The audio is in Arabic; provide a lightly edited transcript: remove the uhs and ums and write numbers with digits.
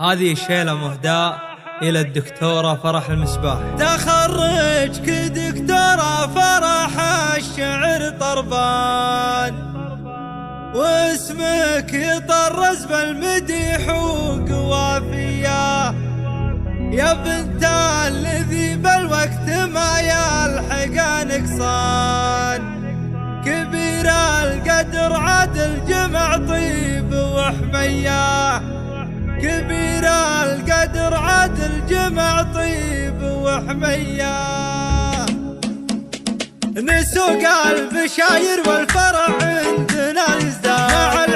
هذه الشيلة مهداة إلى الدكتورة فرح المسباح. تخرجك دكتورة فرح الشعر طربان، واسمك يطرز بالمديح وقوافية، يا بنت الذي بالوقت ما يلحق نقصان. كبير القدر عدل جمع طيب وحمية، كبير القدر عدل جمع طيب وحمية. نسوق البشاير والفرح عندنا يزداد.